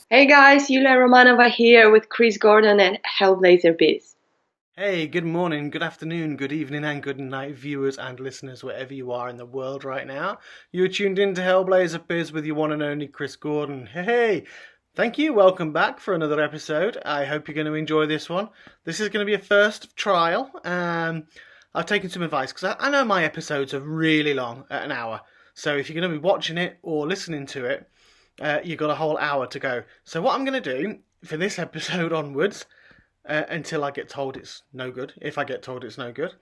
Hey guys, Yulia Romanova here with Chris Gordon and Hellblazer Biz. Hey, good morning, good afternoon, good evening, and good night, viewers and listeners, wherever you are in the world right now. You're tuned in to Hellblazer Biz with your one and only Chris Gordon. Hey, thank you. Welcome back for another episode. I hope you're going to enjoy this one. This is going to be a first trial. I've taken some advice because I know my episodes are really long, at an hour. So if you're going to be watching it or listening to it, you've got a whole hour to go. So what I'm going to do for this episode onwards, until I get told it's no good. If I get told it's no good,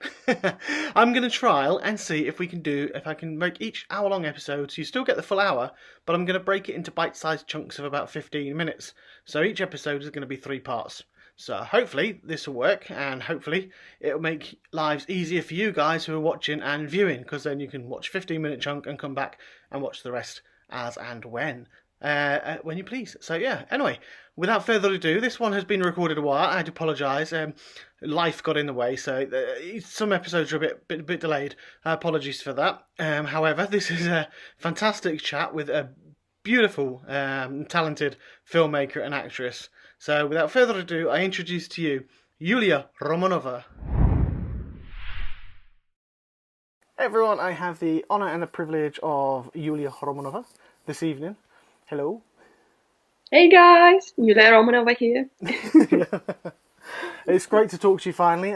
I'm going to trial and see if I can make each hour-long episode. So you still get the full hour, but I'm going to break it into bite-sized chunks of about 15 minutes. So each episode is going to be 3 parts. So hopefully this will work, and hopefully it'll make lives easier for you guys who are watching and viewing, because then you can watch a 15-minute chunk and come back and watch the rest as and when you please. So yeah, anyway, without further ado, this one has been recorded a while. I do apologise. Life got in the way, so some episodes are a bit delayed. Apologies for that. However, this is a fantastic chat with a beautiful, talented filmmaker and actress. So without further ado, I introduce to you Yulia Romanova. Hey everyone, I have the honour and the privilege of Yulia Romanova this evening. Hello. Hey guys, Yulia Romanova here. It's great to talk to you finally.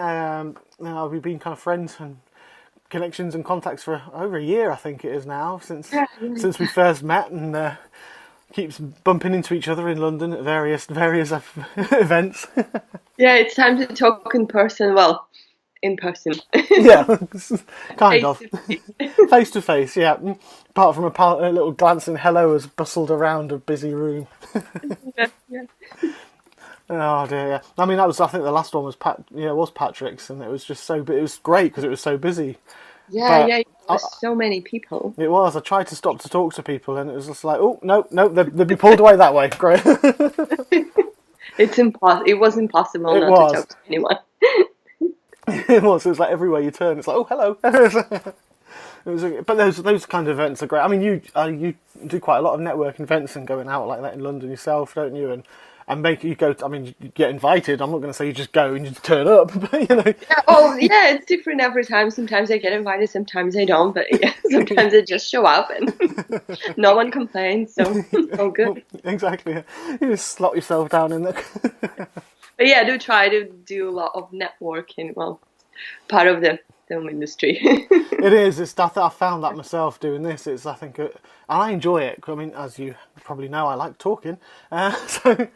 We've been kind of friends and connections and contacts for over a year, I think it is now, since we first met, and keeps bumping into each other in London at various events. Yeah, it's time to talk in person. Well, in person. Yeah, kind of. Face to face. Face to face, yeah. Apart from a little glancing hello as bustled around a busy room. Yeah. Oh dear, yeah. I mean, I think the last one was was Patrick's, and it was just it was great because it was so busy. Yeah, But yeah, so many people. it was. I tried to stop to talk to people, and it was just like, oh no, no, they'd be pulled away that way. Great. It was impossible It not to was. talk to anyone. It was. It was like everywhere you turn, it's like, oh hello. But those kind of events are great. I mean, you do quite a lot of networking events and going out like that in London yourself, don't you? And make you go. I mean, you get invited. I'm not going to say you just go and you just turn up, but you know. Yeah, oh, yeah, it's different every time. Sometimes I get invited, sometimes I don't. But yeah, sometimes I just show up and no one complains, so all good. Exactly. You just slot yourself down in there. But yeah, I do try to do a lot of networking. Well, part of the film industry. It is. It's stuff that I found that myself doing this. I think, and I enjoy it. I mean, as you probably know, I like talking. So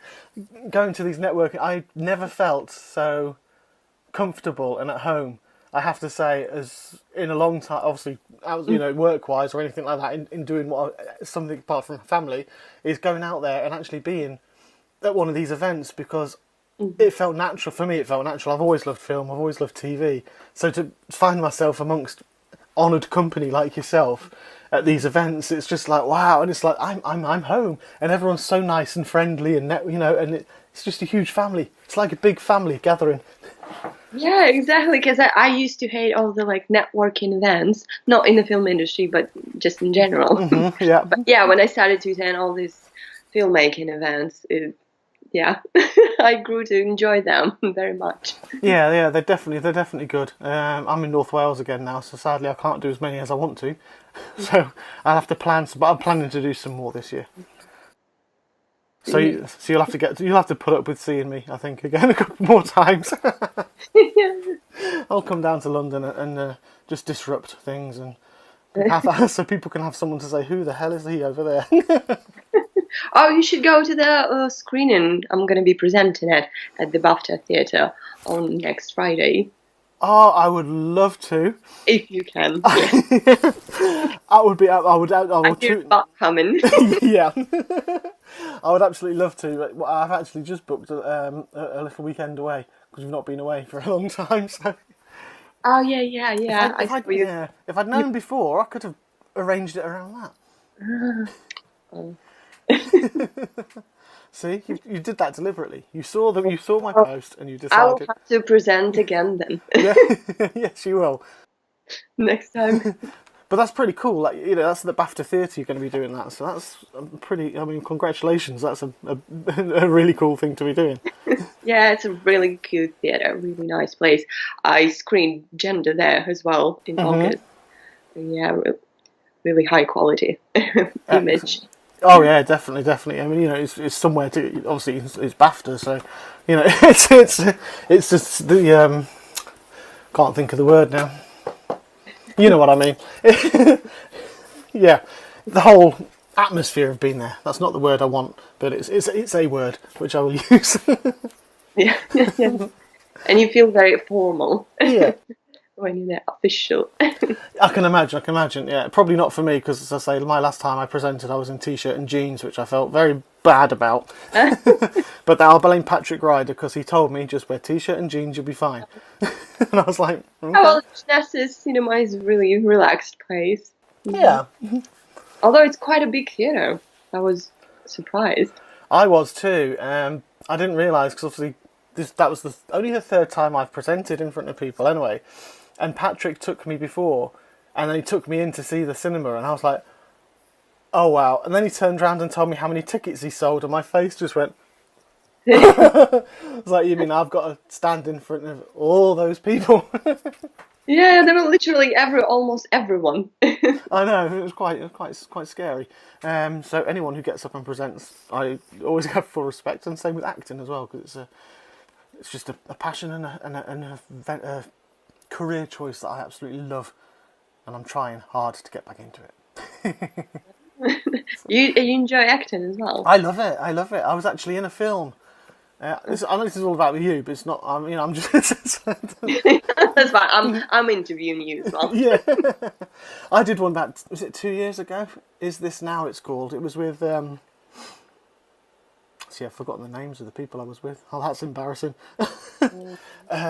going to these networking, I never felt so comfortable and at home. I have to say, as in a long time, obviously, work wise or anything like that, in doing something apart from family, is going out there and actually being at one of these events, because it felt natural for me. It felt natural. I've always loved film. I've always loved TV. So to find myself amongst honoured company like yourself at these events, it's just like wow. And it's like I'm home, and everyone's so nice and friendly, and and it's just a huge family. It's like a big family gathering. Yeah, exactly. Because I used to hate all the like networking events, not in the film industry, but just in general. Yeah. But yeah, when I started to attend all these filmmaking events, yeah, I grew to enjoy them very much. Yeah, they're definitely good. I'm in North Wales again now, so sadly I can't do as many as I want to. So I'll have to plan some, but I'm planning to do some more this year. So you'll have to put up with seeing me, I think, again a couple more times. Yeah. I'll come down to London and just disrupt things, and so people can have someone to say, "Who the hell is he over there?" Oh, you should go to the screening I'm going to be presenting at the BAFTA Theatre on next Friday, Oh, I would love to. if you can. I would be. I would. I I would. hear about coming. Yeah. I would absolutely love to. But I've actually just booked a little weekend away because we've not been away for a long time. So Oh yeah, yeah, yeah. I saw you. yeah, if I'd known before, I could have arranged it around that. Oh. See, you did that deliberately. You saw my post and you I will decided. have to present again then Yeah, yes, you will. next time. But that's pretty cool. Like, you know, that's the BAFTA Theatre you're going to be doing that. So that's pretty. I mean, congratulations. That's a really cool thing to be doing. Yeah, it's a really cute theatre, really nice place. I screened Gender there as well in August. Yeah, really high quality image. Oh yeah, definitely. I mean, you know, it's somewhere to. Obviously, it's BAFTA, so you know, it's just the can't think of the word now. You know what I mean? Yeah, the whole atmosphere of being there. That's not the word I want, but it's a word which I will use. Yeah, yeah. And you feel very formal. Yeah. When you're there, official. I can imagine. Yeah, probably not for me because, as I say, my last time I presented, I was in t-shirt and jeans, which I felt very bad about. But I'll blame Patrick Ryder because he told me just wear t-shirt and jeans, you'll be fine. And I was like, okay. Oh, well, Genesis Cinema is a really relaxed place. Yeah. Although it's quite a big theatre, I was surprised. I was too. I didn't realise because obviously that was only the third time I've presented in front of people anyway. And Patrick took me before, and then he took me in to see the cinema, and I was like, oh wow. And then he turned around and told me how many tickets he sold, and my face just went... I was like, you mean I've got to stand in front of all those people? Yeah, there were literally almost everyone. I know, it was quite scary. So anyone who gets up and presents, I always have full respect, and same with acting as well, because it's just a passion and a career choice that I absolutely love, and I'm trying hard to get back into it. You enjoy acting as well? I love it. I was actually in a film. I know this is all about you, but it's not. I mean, I'm just. That's fine. I'm interviewing you as well. Yeah, I did one about. Was it 2 years ago? Is This Now? It's called. It was with. See, I've forgotten the names of the people I was with. Oh, that's embarrassing. Oh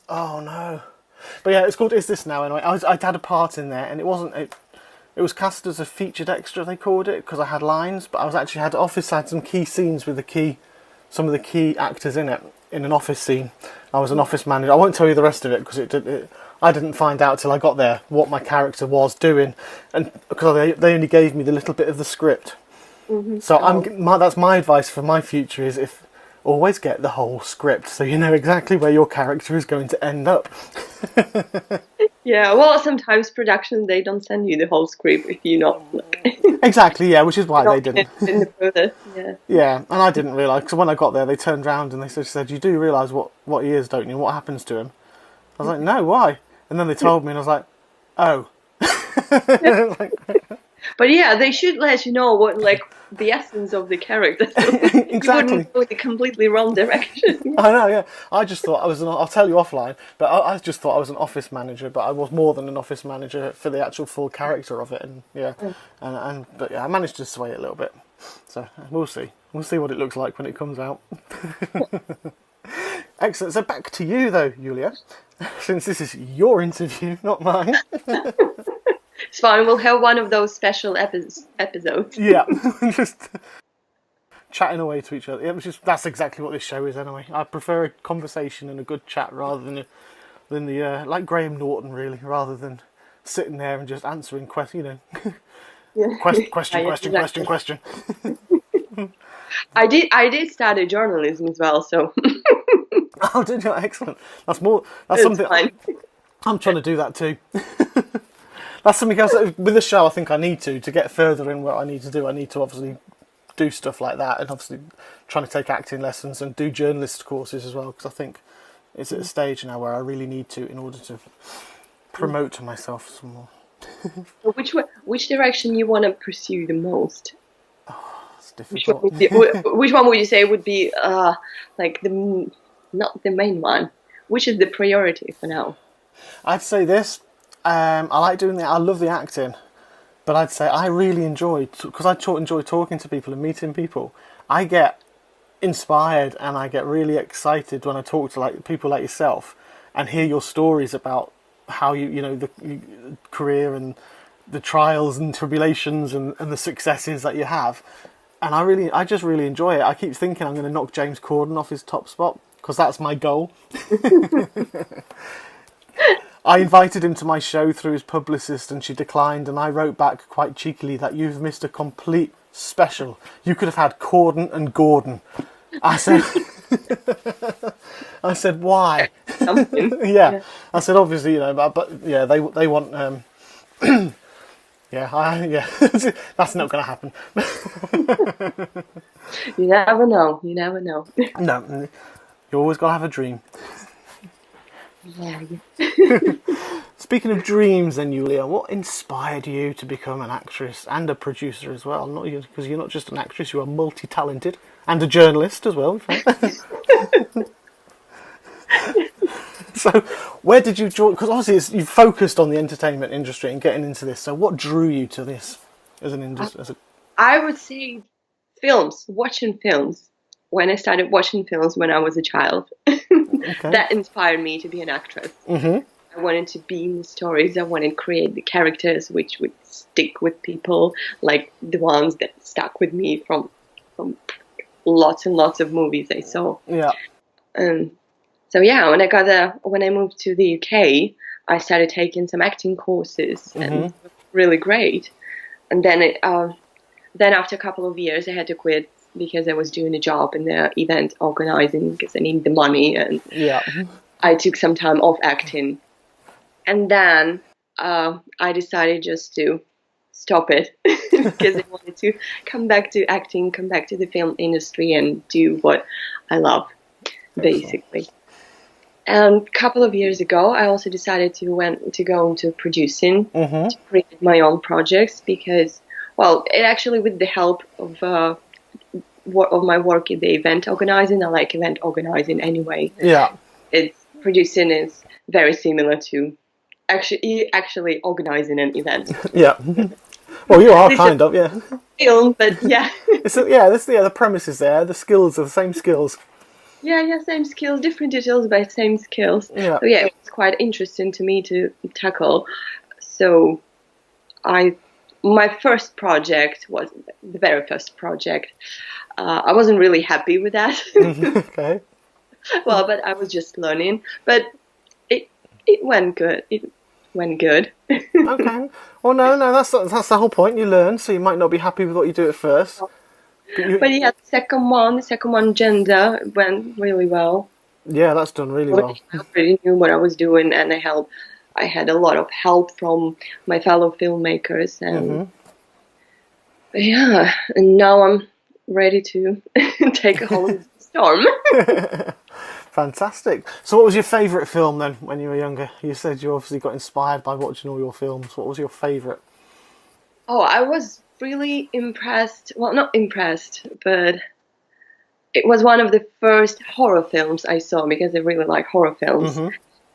no. But yeah, it's called Is This Now? Anyway, I had a part in there, and it wasn't. It was cast as a featured extra. They called it because I had lines, but I was actually had some key scenes with some of the key actors in it in an office scene. I was an office manager. I won't tell you the rest of it because I didn't find out till I got there what my character was doing, and because they only gave me the little bit of the script. Mm-hmm. So that's my advice for my future is always get the whole script so you know exactly where your character is going to end up. Yeah, well, sometimes production they don't send you the whole script if you're not exactly, yeah, which is why they didn't. In the process, yeah. Yeah, and I didn't realise because when I got there, they turned round and they said, "You do realise what he is, don't you? What happens to him?" I was like, "No, why?" And then they told me, and I was like, "Oh." But yeah, they should let you know what the essence of the character. Exactly. You wouldn't go the completely wrong direction. I know, yeah. I just thought I was I'll tell you offline, but I just thought I was an office manager, but I was more than an office manager for the actual full character of it, and yeah, but yeah, I managed to sway it a little bit. So we'll see. We'll see what it looks like when it comes out. Excellent. So back to you though, Yulia, since this is your interview, not mine. It's fine. We'll have one of those special episodes. Yeah, just chatting away to each other. Yeah, that's exactly what this show is anyway. I prefer a conversation and a good chat rather than the like Graham Norton really, rather than sitting there and just answering questions. Yeah. Question. I did study journalism as well, so. Oh, did you? Excellent. That's something. Fine. I'm trying to do that too. That's something else with the show. I think I need to get further in what I need to do. I need to obviously do stuff like that, and obviously trying to take acting lessons and do journalist courses as well. Because I think it's at a stage now where I really need to in order to promote myself some more. Which direction you want to pursue the most? Oh, it's difficult. Which one would you say would be like not the main one? Which is the priority for now? I'd say this. I like doing I love the acting, but I'd say I really enjoy because I enjoy talking to people and meeting people. I get inspired and I get really excited when I talk to people like yourself and hear your stories about how the career and the trials and tribulations and the successes that you have. And I just really enjoy it. I keep thinking I'm going to knock James Corden off his top spot because that's my goal. I invited him to my show through his publicist and she declined, and I wrote back quite cheekily that you've missed a complete special. You could have had Corden and Gordon. I said, I said, why? Something. Yeah. I said, obviously, but yeah, they want, yeah, that's not going to happen. You never know. You never know. No, you always got to have a dream. Yeah. Speaking of dreams, then, Yulia, what inspired you to become an actress and a producer as well? Not because you're not just an actress; you are multi-talented and a journalist as well. In fact. So, where did you join? Because obviously, you focused on the entertainment industry and getting into this. So, what drew you to this as an industry? I would say films, watching films. When I started watching films when I was a child, Okay. that inspired me to be an actress. Mm-hmm. I wanted to be in the stories. I wanted to create the characters which would stick with people, like the ones that stuck with me from lots and lots of movies I saw. Yeah. So yeah, when I moved to the UK, I started taking some acting courses, and it was really great. And then after a couple of years, I had to quit because I was doing a job in the event organizing because I needed the money, and Yeah. I took some time off acting. And then I decided just to stop it because I wanted to come back to acting, come back to the film industry and do what I love, basically. And a couple of years ago, I also decided to go into producing, to create my own projects because, well, it actually with the help of my work in the event organizing. I like event organizing anyway. Yeah. Producing is very similar to actually organizing an event. Yeah. Well, you are kind of, yeah. Film, but yeah. The premise is there. The skills are the same skills. Yeah, same skills, different details, but same skills. Yeah. So yeah, it was quite interesting to me to tackle. So my first project was the very first project. I wasn't really happy with that. Okay. Well, but I was just learning. But it went good. It went good. Okay. Well, no, that's the whole point. You learn, so you might not be happy with what you do at first. But yeah, the second one, gender, went really well. Yeah, that's done really well. I already knew what I was doing, and I had a lot of help from my fellow filmmakers, and yeah, and now I'm ready to take a hold of the storm. Fantastic. So what was your favourite film then when you were younger? You said you obviously got inspired by watching all your films. What was your favourite? Oh, I was really impressed. Well, not impressed, but it was one of the first horror films I saw because I really like horror films.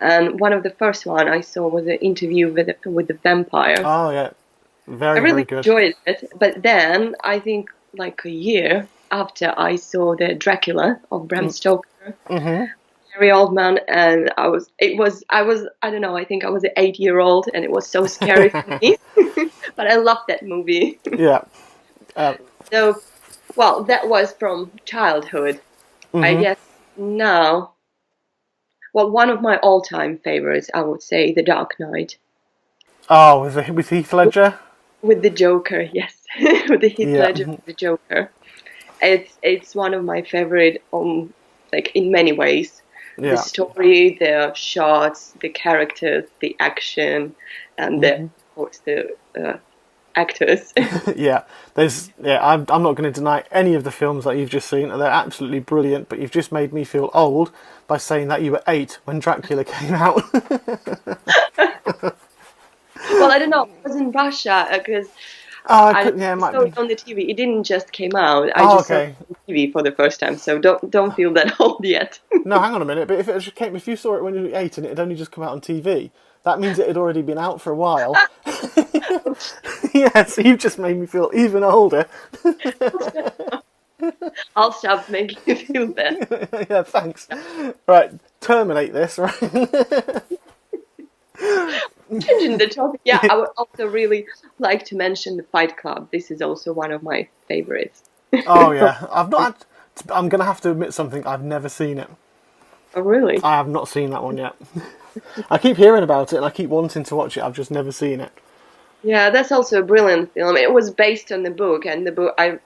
And one of the first one I saw was an interview with the vampire. Oh yeah, very really good. Enjoyed it. But then I think like a year after I saw the Dracula of Bram Stoker, very old man, and I don't know, I think I was an 8-year-old, and it was so scary for me. But I loved that movie. Yeah. So, well, that was from childhood. I guess now, well, one of my all-time favorites, I would say, The Dark Knight. Oh, with Heath Ledger? With the Joker, yes. With the Heath Ledger, with the Joker. It's one of my favorite, like in many ways. Yeah. The story, the shots, the characters, the action, and of course the actors. I'm not going to deny any of the films that you've just seen. They're absolutely brilliant, but you've just made me feel old by saying that you were 8 when Dracula came out. Well, I don't know. I was in Russia because I saw it on the TV. It didn't just came out. I just saw it on TV for the first time, so don't feel that old yet. No, hang on a minute. But if you saw it when you were 8 and it had only just come out on TV, that means it had already been out for a while. Yeah, so you've just made me feel even older. I'll stop making you feel bad. Yeah, thanks. Right, terminate this, right? Changing the topic. Yeah, I would also really like to mention the Fight Club. This is also one of my favorites. Oh yeah, I'm going to have to admit something. I've never seen it. Oh really? I have not seen that one yet. I keep hearing about it and I keep wanting to watch it. I've just never seen it. Yeah, that's also a brilliant film. It was based on the book, and the book I've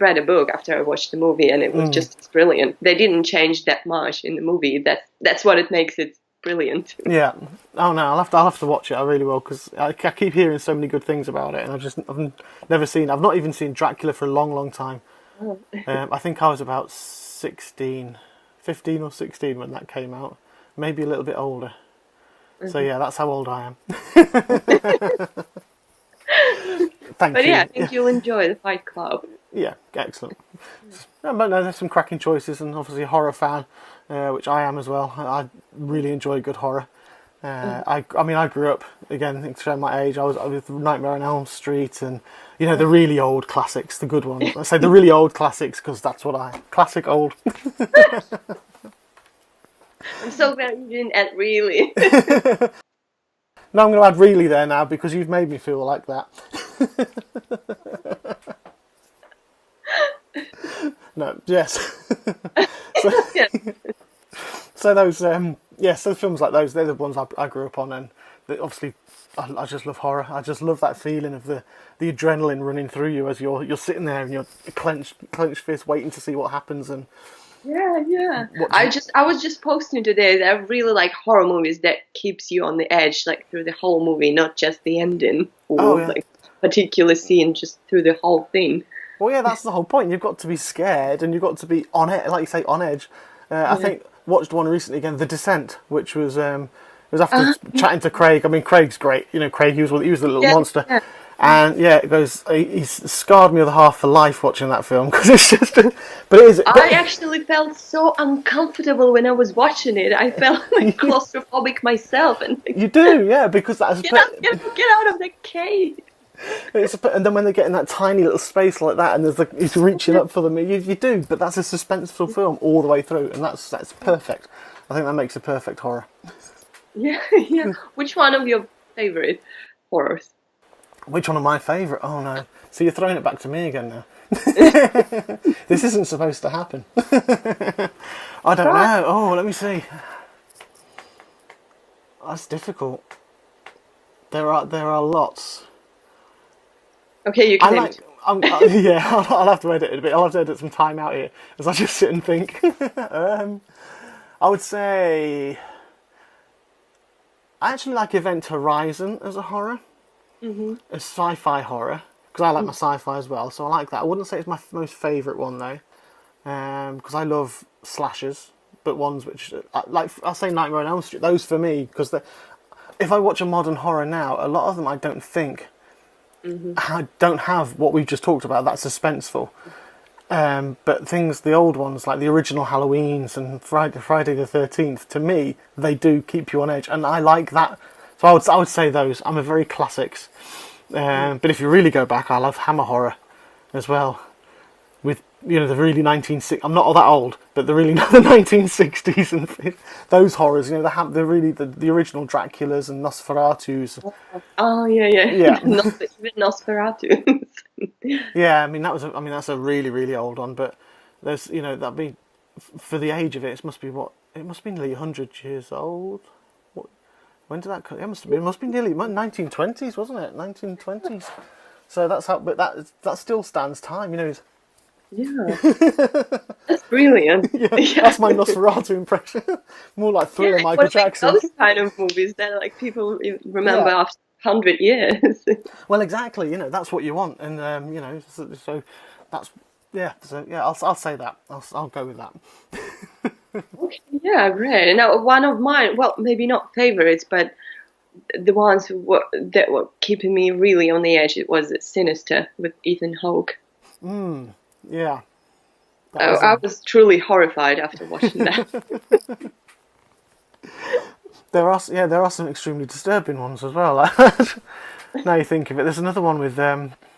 read a book after I watched the movie, and it was just as brilliant. They didn't change that much in the movie. That's what it makes it brilliant. Yeah. Oh no, I'll have to watch it. I really will, because I keep hearing so many good things about it, and I've never seen. I've not even seen Dracula for a long, long time. Oh. I think I was about 16, 15 or 16 when that came out. Maybe a little bit older. So yeah, that's how old I am. Thank But you. yeah, I think you'll enjoy the Fight Club. Yeah, excellent. But no, there's some cracking choices, and obviously a horror fan, which I am as well. I really enjoy good horror. I mean, I grew up, again, to show my age, I was with Nightmare on Elm Street, and the really old classics, the good ones. I say the really old classics because that's what classic old. I'm so glad you didn't add really. No, I'm going to add really there now because you've made me feel like that. No, yes. So those, so films like those, they're the ones I grew up on, and obviously I just love horror. I just love that feeling of the adrenaline running through you as you're sitting there and you're clenched fist waiting to see what happens. And yeah. I was just posting today that I really like horror movies that keeps you on the edge, like through the whole movie, not just the ending or like particular scene, just through the whole thing. Well, yeah, that's the whole point. You've got to be scared and you've got to be on it, like you say, on edge. I think watched one recently again, The Descent, which was after chatting to Craig. I mean, Craig's great. Craig, he was the little monster. Yeah. And it goes. He's scarred me the half for life watching that film because it's just. But it is. I actually felt so uncomfortable when I was watching it. I felt like claustrophobic myself. And you do, yeah, because that's get out of the cave. And then when they get in that tiny little space like that, and he's reaching up for them, you do. But that's a suspenseful film all the way through, and that's perfect. I think that makes a perfect horror. Yeah. Which one of your favorite horrors? Which one of my favourite? Oh no. So you're throwing it back to me again now. This isn't supposed to happen. I don't know. Oh, let me see. That's difficult. There are lots. Okay, you can. I'll have to edit it a bit. I'll have to edit some time out here as I just sit and think. I would say I actually like Event Horizon as a horror. A sci-fi horror, because I like my sci-fi as well, so I like that. I wouldn't say it's my most favourite one though, because I love slashers, but ones which, like I'll say Nightmare on Elm Street, those for me, because if I watch a modern horror now, a lot of them I don't think don't have what we've just talked about, that suspenseful. But the old ones, like the original Halloweens and Friday the 13th, to me, they do keep you on edge, and I like that. So I would say those. I'm a very classics. But if you really go back, I love Hammer horror as well. With the really 1960s. I'm not all that old, but the 1960s and those horrors. The original Draculas and Nosferatus. Oh yeah. Even Nosferatu. Yeah, I mean that's a really really old one. But there's that'd be for the age of it. It must be nearly 100 years old. When did that come? It must have been nearly 1920s, wasn't it? 1920s. So that's how. But that still stands time, Yeah, that's brilliant. That's my Nosferatu impression. More like Thriller, Michael Jackson. Those kind of movies that people remember after 100 years. Well, exactly. That's what you want, and so that's I'll say that. I'll go with that. Okay, yeah, great. Now, one of mine, well, maybe not favorites, but the ones that were keeping me really on the edge, it was Sinister with Ethan Hawke. Yeah. I was truly horrified after watching that. There are some extremely disturbing ones as well. Now you think of it, there's another one with.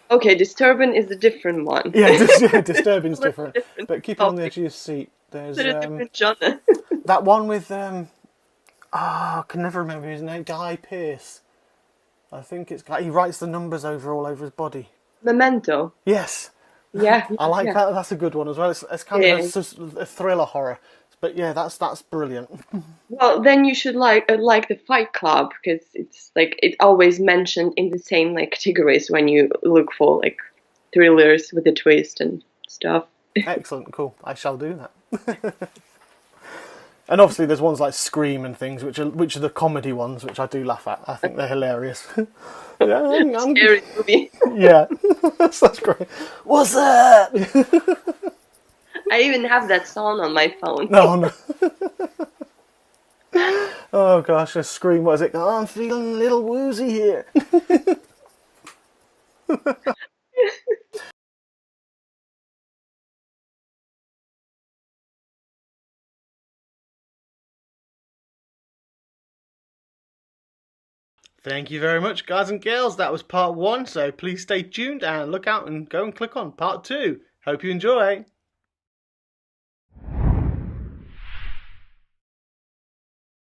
Okay, Disturbing is a different one. Yeah, Disturbing is different. But keep it on the edge of your seat. There's a different genre. That one with I can never remember his name. Guy Pearce. I think it's he writes the numbers all over his body. Memento. Yes. Yeah, I like yeah. that. That's a good one as well. It's kind of a thriller horror. But yeah, that's brilliant. Well, then you should like the Fight Club because it's like it's always mentioned in the same like categories when you look for like thrillers with a twist and stuff. Excellent, cool. I shall do that. And obviously, there's ones like Scream and things, which are the comedy ones, which I do laugh at. I think they're hilarious. Yeah, Scary movie. yeah, that's great. What's that? I even have that song on my phone. No, no. Oh gosh, a Scream. What is it? Oh, I'm feeling a little woozy here. Thank you very much, guys and girls. That was part 1, so please stay tuned and look out and go and click on part 2. Hope you enjoy.